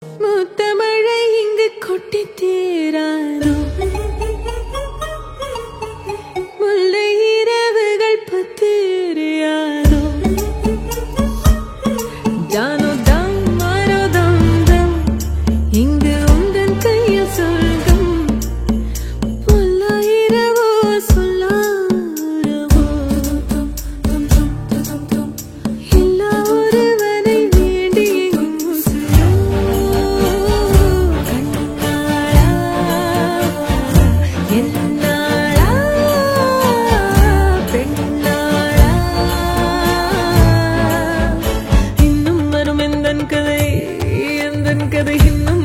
முத்தமழை இங்கு கொட்டி தீராதோ முல்லை இரவுகள் பத்திரியாதோ ஜானோ தம் மாரோ தம் தம் இங்கு உந்தன் கையில் சொல்கம் பொல்ல இரவோ சொல்லாரவோ எல்லா ஒருவனை வேண்டி இன்னும் வரும் எந்தன் கதை இன்னும்